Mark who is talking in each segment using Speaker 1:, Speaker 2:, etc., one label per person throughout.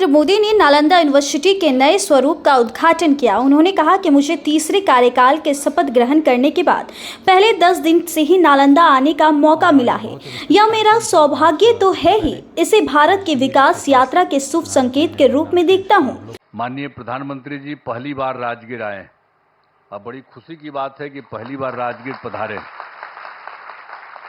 Speaker 1: नरेंद्र मोदी ने नालंदा यूनिवर्सिटी के नए स्वरूप का उद्घाटन किया। उन्होंने कहा कि मुझे तीसरे कार्यकाल के शपथ ग्रहण करने के बाद पहले 10 दिन से ही नालंदा आने का मौका मिला है। यह मेरा सौभाग्य तो है ही, इसे भारत की विकास यात्रा के शुभ संकेत के रूप में देखता हूँ।
Speaker 2: माननीय प्रधानमंत्री जी पहली बार राजगीर आए और बड़ी खुशी की बात है कि पहली बार राजगीर पधारे।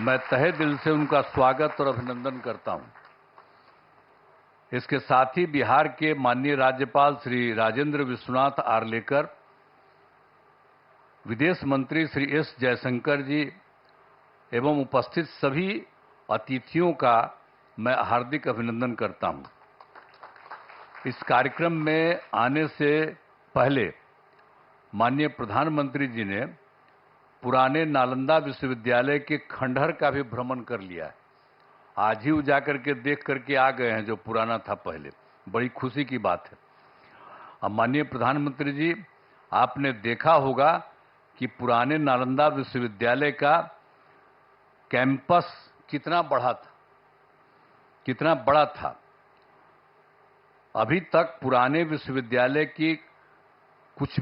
Speaker 2: मैं तहे दिल से उनका स्वागत और अभिनंदन करता हूं। इसके साथ ही बिहार के माननीय राज्यपाल श्री राजेंद्र विश्वनाथ आर्लेकर, विदेश मंत्री श्री एस जयशंकर जी एवं उपस्थित सभी अतिथियों का मैं हार्दिक अभिनंदन करता हूं। इस कार्यक्रम में आने से पहले माननीय प्रधानमंत्री जी ने पुराने नालंदा विश्वविद्यालय के खंडहर का भी भ्रमण कर लिया है। आज ही जाकर के देख करके आ गए हैं जो पुराना था पहले। बड़ी खुशी की बात है। अब माननीय प्रधानमंत्री जी, आपने देखा होगा कि पुराने नालंदा विश्वविद्यालय का कैंपस कितना बड़ा था। अभी तक पुराने विश्वविद्यालय की कुछ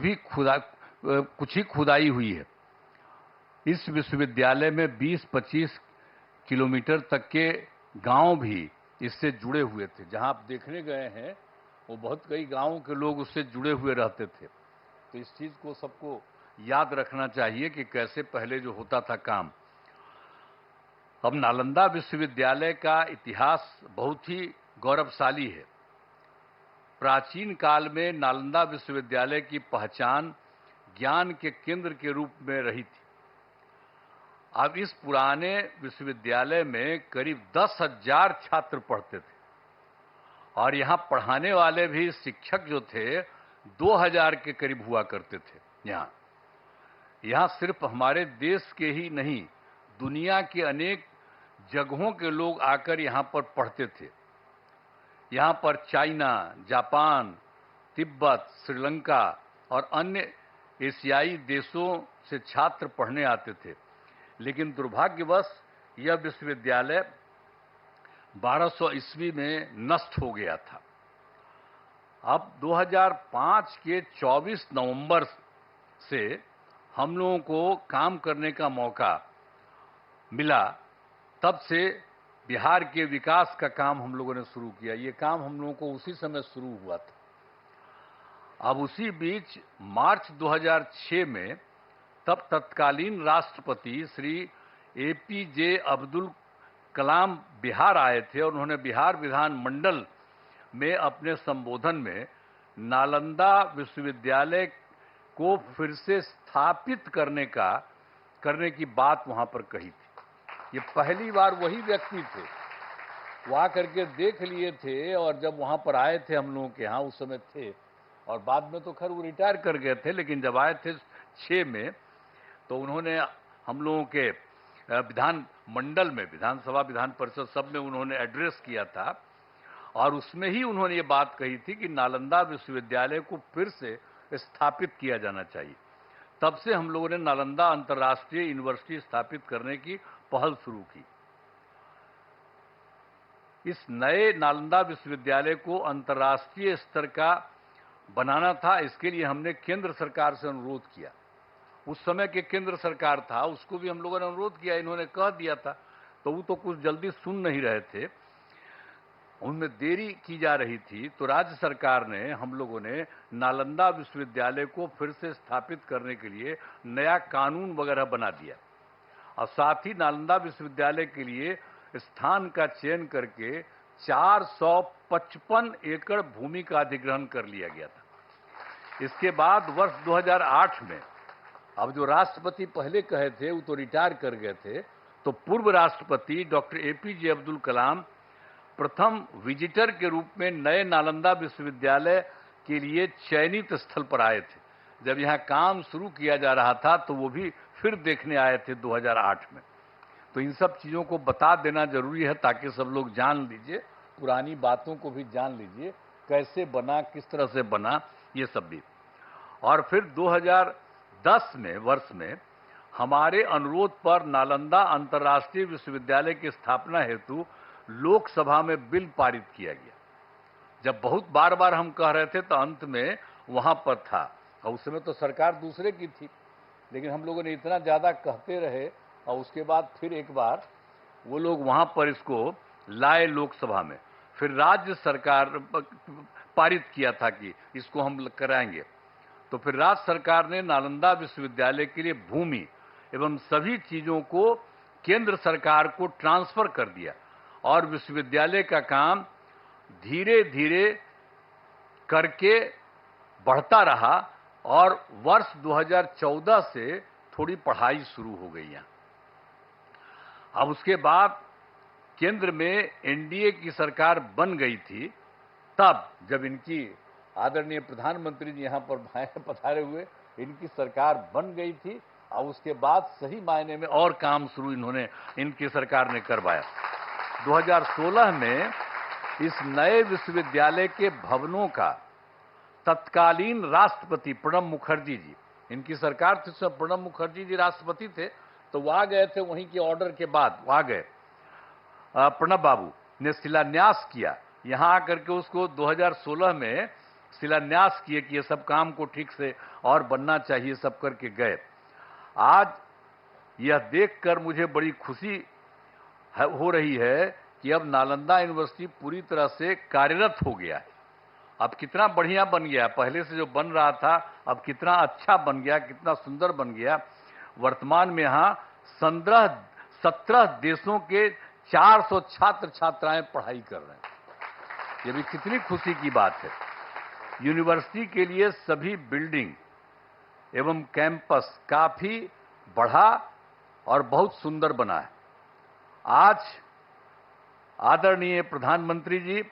Speaker 2: ही खुदाई हुई है। इस विश्वविद्यालय में 20-25 किलोमीटर तक के गांव भी इससे जुड़े हुए थे। जहां आप देखने गए हैं वो बहुत कई गांवों के लोग उससे जुड़े हुए रहते थे। तो इस चीज को सबको याद रखना चाहिए कि कैसे पहले जो होता था काम। अब नालंदा विश्वविद्यालय का इतिहास बहुत ही गौरवशाली है। प्राचीन काल में नालंदा विश्वविद्यालय की पहचान ज्ञान के केंद्र के रूप में रही थी। अब इस पुराने विश्वविद्यालय में करीब 10,000 छात्र पढ़ते थे और यहां पढ़ाने वाले भी शिक्षक जो थे 2,000 के करीब हुआ करते थे। यहां सिर्फ हमारे देश के ही नहीं, दुनिया के अनेक जगहों के लोग आकर यहां पर पढ़ते थे। यहां पर चाइना, जापान, तिब्बत, श्रीलंका और अन्य एशियाई देशों से छात्र पढ़ने आते थे। लेकिन दुर्भाग्यवश यह विश्वविद्यालय 1200 ईस्वी में नष्ट हो गया था। अब 2005 के 24 नवंबर से हम लोगों को काम करने का मौका मिला। तब से बिहार के विकास का काम हम लोगों ने शुरू किया। ये काम हम लोगों को उसी समय शुरू हुआ था। अब उसी बीच मार्च 2006 में तब तत्कालीन राष्ट्रपति श्री APJ अब्दुल कलाम बिहार आए थे और उन्होंने बिहार विधानमंडल में अपने संबोधन में नालंदा विश्वविद्यालय को फिर से स्थापित करने की बात वहां पर कही थी। ये पहली बार वही व्यक्ति थे, वो आकर के देख लिए थे और जब वहां पर आए थे हम लोगों के यहाँ उस समय थे और बाद में तो खैर वो रिटायर कर गए थे। लेकिन जब आए थे 6 में तो उन्होंने हम लोगों के विधान मंडल में, विधानसभा, विधान परिषद सब में उन्होंने एड्रेस किया था और उसमें ही उन्होंने ये बात कही थी कि नालंदा विश्वविद्यालय को फिर से स्थापित किया जाना चाहिए। तब से हम लोगों ने नालंदा अंतर्राष्ट्रीय यूनिवर्सिटी स्थापित करने की पहल शुरू की। इस नए नालंदा विश्वविद्यालय को अंतर्राष्ट्रीय स्तर का बनाना था। इसके लिए हमने केंद्र सरकार से अनुरोध किया। उस समय के केंद्र सरकार था, उसको भी हम लोगों ने अनुरोध किया। इन्होंने कह दिया था तो वो तो कुछ जल्दी सुन नहीं रहे थे, उनमें देरी की जा रही थी। तो राज्य सरकार ने, हम लोगों ने नालंदा विश्वविद्यालय को फिर से स्थापित करने के लिए नया कानून वगैरह बना दिया और साथ ही नालंदा विश्वविद्यालय के लिए स्थान का चयन करके 455 एकड़ भूमि का अधिग्रहण कर लिया गया था। इसके बाद वर्ष 2008 में, अब जो राष्ट्रपति पहले कहे थे वो तो रिटायर कर गए थे, तो पूर्व राष्ट्रपति डॉक्टर APJ अब्दुल कलाम प्रथम विजिटर के रूप में नए नालंदा विश्वविद्यालय के लिए चयनित स्थल पर आए थे। जब यहाँ काम शुरू किया जा रहा था तो वो भी फिर देखने आए थे 2008 में। तो इन सब चीज़ों को बता देना जरूरी है ताकि सब लोग जान लीजिए, पुरानी बातों को भी जान लीजिए, कैसे बना, किस तरह से बना, ये सब भी। और फिर 2010 में वर्ष में हमारे अनुरोध पर नालंदा अंतर्राष्ट्रीय विश्वविद्यालय की स्थापना हेतु लोकसभा में बिल पारित किया गया। जब बहुत बार बार हम कह रहे थे तो अंत में वहां पर था, और उस समय तो सरकार दूसरे की थी, लेकिन हम लोगों ने इतना ज्यादा कहते रहे और उसके बाद फिर एक बार वो लोग वहां पर इसको लाए लोकसभा में, फिर राज्य सरकार पारित किया था कि इसको हम कराएंगे। तो फिर राज्य सरकार ने नालंदा विश्वविद्यालय के लिए भूमि एवं सभी चीजों को केंद्र सरकार को ट्रांसफर कर दिया और विश्वविद्यालय का काम धीरे धीरे करके बढ़ता रहा और वर्ष 2014 से थोड़ी पढ़ाई शुरू हो गई यहाँ। अब उसके बाद केंद्र में एनडीए की सरकार बन गई थी, तब जब इनकी आदरणीय प्रधानमंत्री जी यहाँ पर पधारे हुए, इनकी सरकार बन गई थी और उसके बाद सही मायने में और काम शुरू इनकी सरकार ने करवाया। 2016 में इस नए विश्वविद्यालय के भवनों का तत्कालीन राष्ट्रपति प्रणब मुखर्जी जी, इनकी सरकार थी, उसमें प्रणब मुखर्जी जी राष्ट्रपति थे, तो वो आ गए थे, वहीं के ऑर्डर के बाद वो आ गए। प्रणब बाबू ने शिलान्यास किया, यहां आकर के उसको 2016 में शिलान्यास किए कि ये सब काम को ठीक से और बनना चाहिए, सब करके गए। आज यह देखकर मुझे बड़ी खुशी हो रही है कि अब नालंदा यूनिवर्सिटी पूरी तरह से कार्यरत हो गया है। अब कितना बढ़िया बन गया, पहले से जो बन रहा था अब कितना अच्छा बन गया, कितना सुंदर बन गया। वर्तमान में यहाँ 17 देशों के 400 छात्र छात्राएं पढ़ाई कर रहे हैं। ये भी कितनी खुशी की बात है। यूनिवर्सिटी के लिए सभी बिल्डिंग एवं कैंपस काफी बढ़ा और बहुत सुंदर बना है। आज आदरणीय प्रधानमंत्री जी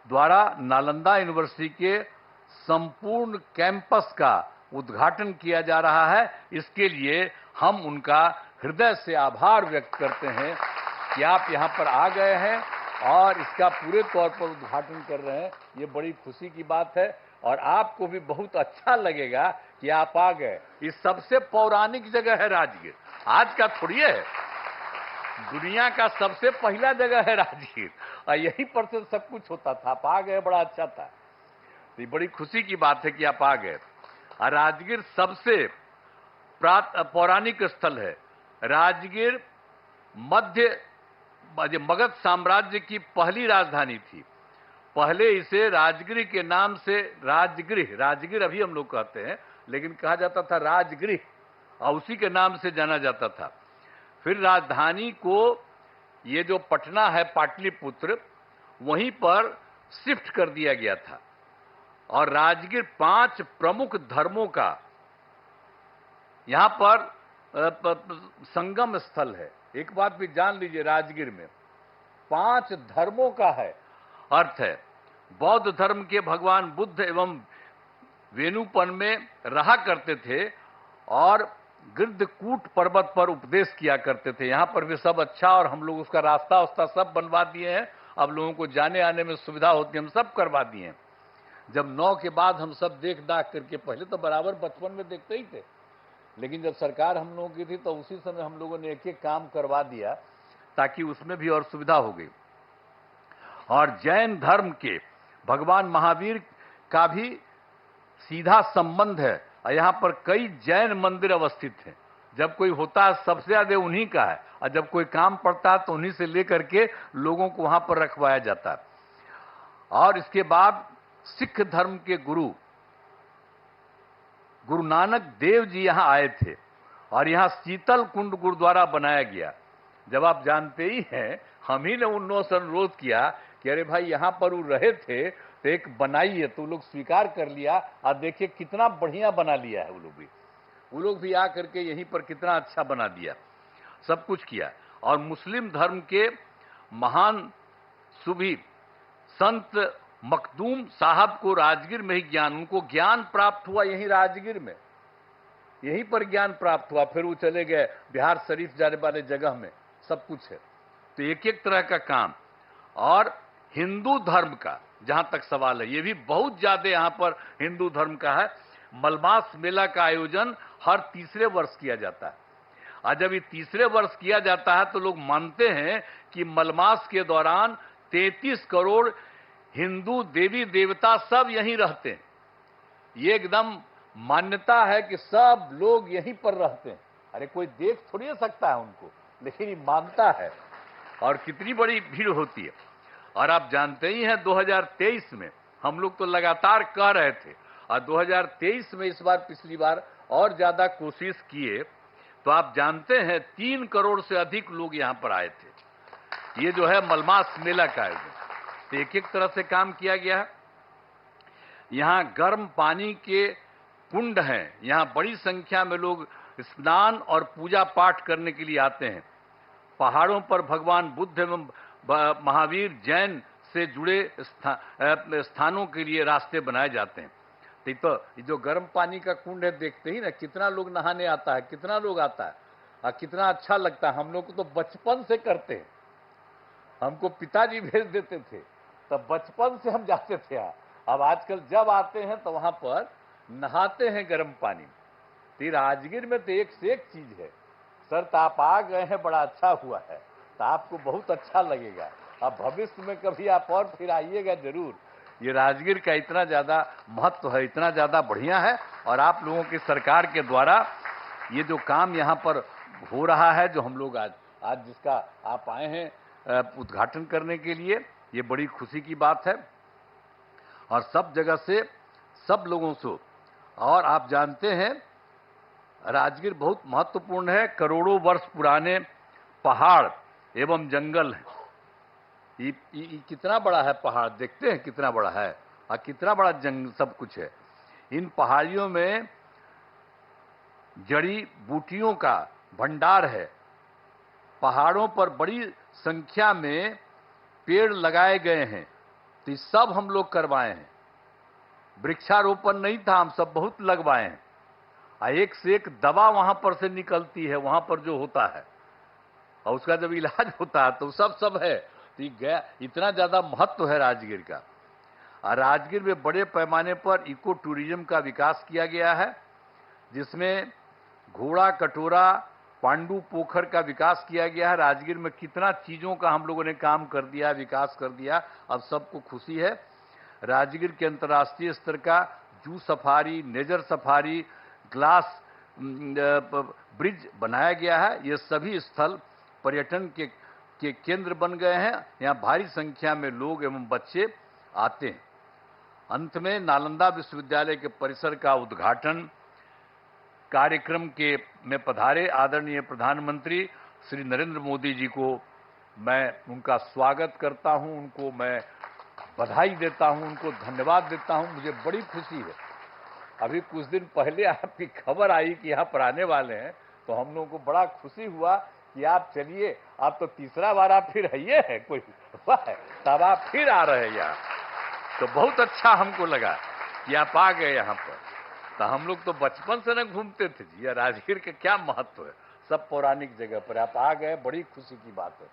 Speaker 2: द्वारा नालंदा यूनिवर्सिटी के संपूर्ण कैंपस का उद्घाटन किया जा रहा है। इसके लिए हम उनका हृदय से आभार व्यक्त करते हैं कि आप यहाँ पर आ गए हैं और इसका पूरे तौर पर उद्घाटन कर रहे हैं। ये बड़ी खुशी की बात है और आपको भी बहुत अच्छा लगेगा कि आप आ गए। ये सबसे पौराणिक जगह है राजगीर, आज का थोड़ी है, दुनिया का सबसे पहला जगह है राजगीर और यहीं पर से सब कुछ होता था। आप आ गए, बड़ा अच्छा था। तो ये बड़ी खुशी की बात है कि आप आ गए। और राजगीर सबसे पौराणिक स्थल है। राजगीर मगध साम्राज्य की पहली राजधानी थी। पहले इसे राजगृह के नाम से राजगीर अभी हम लोग कहते हैं, लेकिन कहा जाता था राजगृह और उसी के नाम से जाना जाता था। फिर राजधानी को ये जो पटना है पाटलिपुत्र, वहीं पर शिफ्ट कर दिया गया था और राजगीर 5 प्रमुख धर्मों का यहां पर संगम स्थल है। एक बात भी जान लीजिए, राजगीर में 5 धर्मों का है अर्थ है। बौद्ध धर्म के भगवान बुद्ध एवं वेणुपन में रहा करते थे और गिरधकूट पर्वत पर उपदेश किया करते थे। यहाँ पर भी सब अच्छा, और हम लोग उसका रास्ता सब बनवा दिए हैं। अब लोगों को जाने आने में सुविधा होती है, हम सब करवा दिए हैं। जब 9 के बाद हम सब देख दाख करके, पहले तो बराबर बचपन में देखते ही थे, लेकिन जब सरकार हम लोगों की थी तो उसी समय हम लोगों ने एक एक काम करवा दिया ताकि उसमें भी और सुविधा हो गई। और जैन धर्म के भगवान महावीर का भी सीधा संबंध है और यहाँ पर कई जैन मंदिर अवस्थित हैं। जब कोई होता है सबसे ज्यादा उन्हीं का है, और जब कोई काम पड़ता है तो उन्हीं से लेकर के लोगों को वहां पर रखवाया जाता है। और इसके बाद सिख धर्म के गुरु नानक देव जी यहाँ आए थे और यहाँ शीतल कुंड गुरुद्वारा बनाया गया। जब आप जानते ही हैं, हम ही ने उन से अनुरोध किया कि अरे भाई यहाँ पर वो रहे थे तो एक बनाइए, तो लोग स्वीकार कर लिया और देखिए कितना बढ़िया बना लिया है। वो लोग भी आकर के यहीं पर कितना अच्छा बना दिया, सब कुछ किया। और मुस्लिम धर्म के महान सूफी संत मखदूम साहब को राजगीर में ही उनको ज्ञान प्राप्त हुआ, यहीं राजगीर में, यहीं पर ज्ञान प्राप्त हुआ। फिर वो चले गए बिहार शरीफ जाने वाले जगह में, सब कुछ है। तो एक एक तरह का काम। और हिंदू धर्म का जहां तक सवाल है, ये भी बहुत ज्यादा यहां पर हिंदू धर्म का है। मलमास मेला का आयोजन हर तीसरे वर्ष किया जाता है। और जब ये तीसरे वर्ष किया जाता है तो लोग मानते हैं कि मलमास के दौरान 33 करोड़ हिंदू देवी देवता सब यहीं रहते हैं। ये एकदम मान्यता है कि सब लोग यहीं पर रहते हैं। अरे कोई देख थोड़ी सकता है उनको, लेकिन ये मानता है। और कितनी बड़ी भीड़ होती है। और आप जानते ही हैं 2023 में हम लोग तो लगातार कह रहे थे, और 2023 में इस बार पिछली बार और ज्यादा कोशिश किए, तो आप जानते हैं 3 करोड़ से अधिक लोग यहां पर आए थे। ये जो है मलमास मेला का आयोजन, तो एक तरह से काम किया गया है। यहां गर्म पानी के कुंड हैं, यहां बड़ी संख्या में लोग स्नान और पूजा पाठ करने के लिए आते हैं। पहाड़ों पर भगवान बुद्ध एवं महावीर जैन से जुड़े स्थानों के लिए रास्ते बनाए जाते हैं। तो ये जो गर्म पानी का कुंड है, देखते ही ना कितना लोग नहाने आता है, कितना लोग आता है और कितना अच्छा लगता है। हम लोग को तो बचपन से करते हैं, हमको पिताजी भेज देते थे, तब बचपन से हम जाते थे। अब आजकल जब आते हैं तो वहां पर नहाते हैं गर्म पानी में। तो राजगीर में तो एक से एक चीज है। सर तो आप आ गए हैं, बड़ा अच्छा हुआ है, तो आपको बहुत अच्छा लगेगा। अब भविष्य में कभी आप और फिर आइएगा जरूर। ये राजगीर का इतना ज्यादा महत्व है, इतना ज्यादा बढ़िया है। और आप लोगों की सरकार के द्वारा ये जो काम यहाँ पर हो रहा है, जो हम लोग आज जिसका आप आए हैं उद्घाटन करने के लिए, ये बड़ी खुशी की बात है। और सब जगह से सब लोगों से, और आप जानते हैं राजगीर बहुत महत्वपूर्ण है। करोड़ों वर्ष पुराने पहाड़ एवं जंगल है। ये कितना बड़ा है पहाड़, देखते हैं कितना बड़ा है, और कितना बड़ा जंगल सब कुछ है। इन पहाड़ियों में जड़ी बूटियों का भंडार है। पहाड़ों पर बड़ी संख्या में पेड़ लगाए गए हैं, तो ये सब हम लोग करवाए हैं। वृक्षारोपण नहीं था, हम सब बहुत लगवाए हैं। एक से एक दवा वहां पर से निकलती है, वहां पर जो होता है, और उसका जब इलाज होता है तो सब है। तो ये गया, इतना ज्यादा महत्व है राजगीर का। और राजगीर में बड़े पैमाने पर इको टूरिज्म का विकास किया गया है, जिसमें घोड़ा कटोरा पांडु पोखर का विकास किया गया है। राजगीर में कितना चीजों का हम लोगों ने काम कर दिया, विकास कर दिया, अब सबको खुशी है। राजगीर के अंतर्राष्ट्रीय स्तर का zoo safari, nature safari, glass bridge बनाया गया है। ये सभी स्थल पर्यटन के केंद्र बन गए हैं। यहाँ भारी संख्या में लोग एवं बच्चे आते हैं। अंत में नालंदा विश्वविद्यालय के परिसर का उद्घाटन कार्यक्रम में पधारे आदरणीय प्रधानमंत्री श्री नरेंद्र मोदी जी को मैं उनका स्वागत करता हूं, उनको मैं बधाई देता हूं, उनको धन्यवाद देता हूं। मुझे बड़ी खुशी है। अभी कुछ दिन पहले आपकी खबर आई कि यहाँ पर आने वाले हैं, तो हम लोगों को बड़ा खुशी हुआ कि आप चलिए, आप तो तीसरा बार आप फिर आइए हैं, कोई है तब आप फिर आ रहे हैं यहाँ, तो बहुत अच्छा हमको लगा कि आप आ गए यहाँ पर। तो हम लोग तो बचपन से न घूमते थे जी, राजगीर का क्या महत्व है, सब पौराणिक जगह पर आप आ गए, बड़ी खुशी की बात है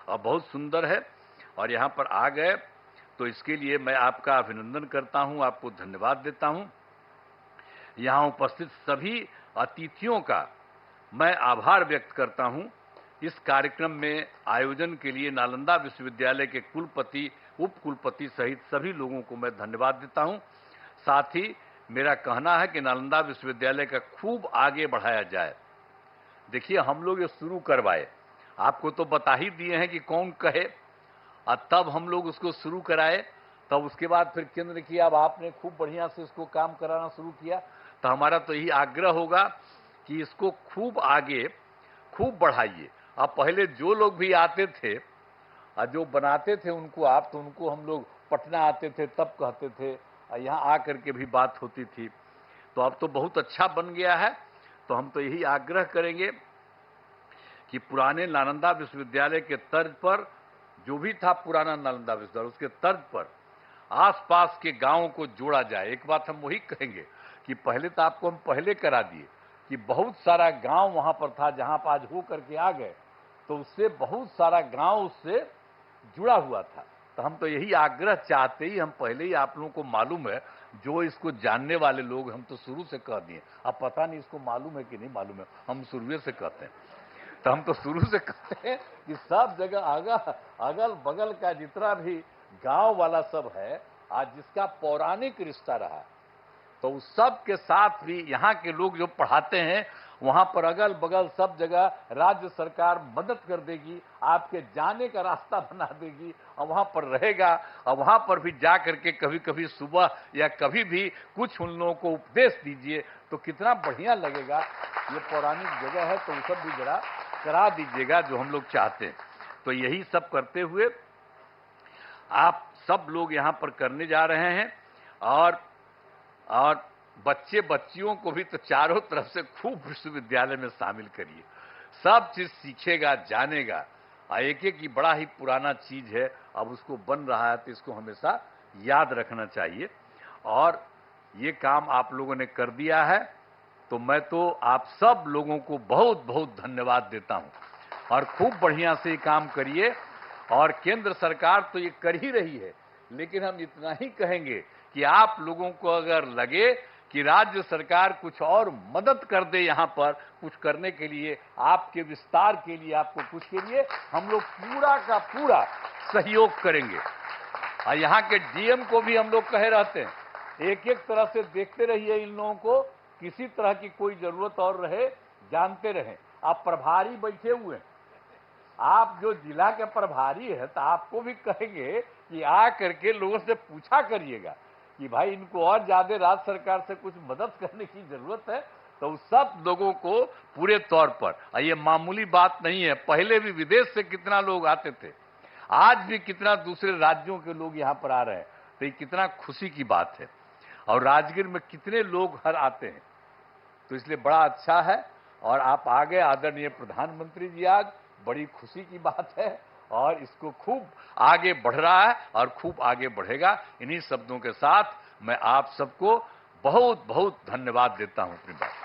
Speaker 2: और बहुत सुंदर है। और यहाँ पर आ गए तो इसके लिए मैं आपका अभिनंदन करता हूँ, आपको धन्यवाद देता हूँ। यहाँ उपस्थित सभी अतिथियों का मैं आभार व्यक्त करता हूँ। इस कार्यक्रम में आयोजन के लिए नालंदा विश्वविद्यालय के कुलपति, उप कुलपति सहित सभी लोगों को मैं धन्यवाद देता हूँ। साथ ही मेरा कहना है कि नालंदा विश्वविद्यालय का खूब आगे बढ़ाया जाए। देखिए हम लोग ये शुरू करवाए, आपको तो बता ही दिए हैं कि कौन कहे, और तब हम लोग उसको शुरू कराए, तब उसके बाद फिर केंद्र किया, अब आपने खूब बढ़िया से इसको काम कराना शुरू किया। तो हमारा तो यही आग्रह होगा कि इसको खूब आगे खूब बढ़ाइए। अब पहले जो लोग भी आते थे और जो बनाते थे उनको आप, तो उनको हम लोग पटना आते थे तब कहते थे, और यहाँ आकर के भी बात होती थी। तो अब तो बहुत अच्छा बन गया है। तो हम तो यही आग्रह करेंगे कि पुराने नालंदा विश्वविद्यालय के तर्ज पर, जो भी था पुराना नालंदा विश्वविद्यालय, उसके तर्ज पर आसपास के गांवों को जोड़ा जाए। एक बात हम वही कहेंगे कि पहले तो आपको हम पहले करा दिए कि बहुत सारा गांव वहां पर था, जहां पर आज हो करके आ गए, तो उससे बहुत सारा गांव उससे जुड़ा हुआ था। तो हम तो यही आग्रह चाहते ही, हम पहले ही आप लोगों को मालूम है, जो इसको जानने वाले लोग, हम तो शुरू से कह दिए, अब पता नहीं इसको मालूम है कि नहीं मालूम है, हम शुरू से कहते हैं। तो हम तो शुरू से कहते हैं कि सब जगह अगल बगल का जितना भी गांव वाला सब है, आज जिसका पौराणिक रिश्ता रहा है, तो उस सब के साथ भी यहाँ के लोग जो पढ़ाते हैं वहां पर अगल बगल सब जगह राज्य सरकार मदद कर देगी, आपके जाने का रास्ता बना देगी और वहां पर रहेगा। और वहां पर भी जा करके कभी कभी सुबह या कभी भी कुछ उन लोगों को उपदेश दीजिए तो कितना बढ़िया लगेगा। ये पौराणिक जगह है तो वो सब भी जरा करा दीजिएगा जो हम लोग चाहते हैं। तो यही सब करते हुए आप सब लोग यहाँ पर करने जा रहे हैं और बच्चे बच्चियों को भी तो चारों तरफ से खूब विश्वविद्यालय में शामिल करिए, सब चीज सीखेगा, जानेगा। एक एक ही बड़ा ही पुराना चीज है, अब उसको बन रहा है तो इसको हमेशा याद रखना चाहिए। और ये काम आप लोगों ने कर दिया है तो मैं तो आप सब लोगों को बहुत बहुत धन्यवाद देता हूं। और खूब बढ़िया से ये काम करिए। और केंद्र सरकार तो ये कर ही रही है, लेकिन हम इतना ही कहेंगे कि आप लोगों को अगर लगे कि राज्य सरकार कुछ और मदद कर दे, यहाँ पर कुछ करने के लिए, आपके विस्तार के लिए, आपको कुछ के लिए, हम लोग पूरा का पूरा सहयोग करेंगे। और यहाँ के डीएम को भी हम लोग कहे रहते हैं, एक एक तरह से देखते रहिए इन लोगों को, किसी तरह की कोई जरूरत और रहे जानते रहें। आप प्रभारी बैठे हुए हैं, आप जो जिला के प्रभारी है तो आपको भी कहेंगे कि आ करके लोगों से पूछा करिएगा कि भाई इनको और ज्यादा राज्य सरकार से कुछ मदद करने की जरूरत है। तो सब लोगों को पूरे तौर पर, ये मामूली बात नहीं है, पहले भी विदेश से कितना लोग आते थे, आज भी कितना दूसरे राज्यों के लोग यहाँ पर आ रहे हैं, तो ये कितना खुशी की बात है। और राजगीर में कितने लोग हर आते हैं, तो इसलिए बड़ा अच्छा है। और आप आगे, आदरणीय प्रधानमंत्री जी, आज बड़ी खुशी की बात है और इसको खूब आगे बढ़ रहा है और खूब आगे बढ़ेगा। इन्हीं शब्दों के साथ मैं आप सबको बहुत बहुत धन्यवाद देता हूं अपनी बात।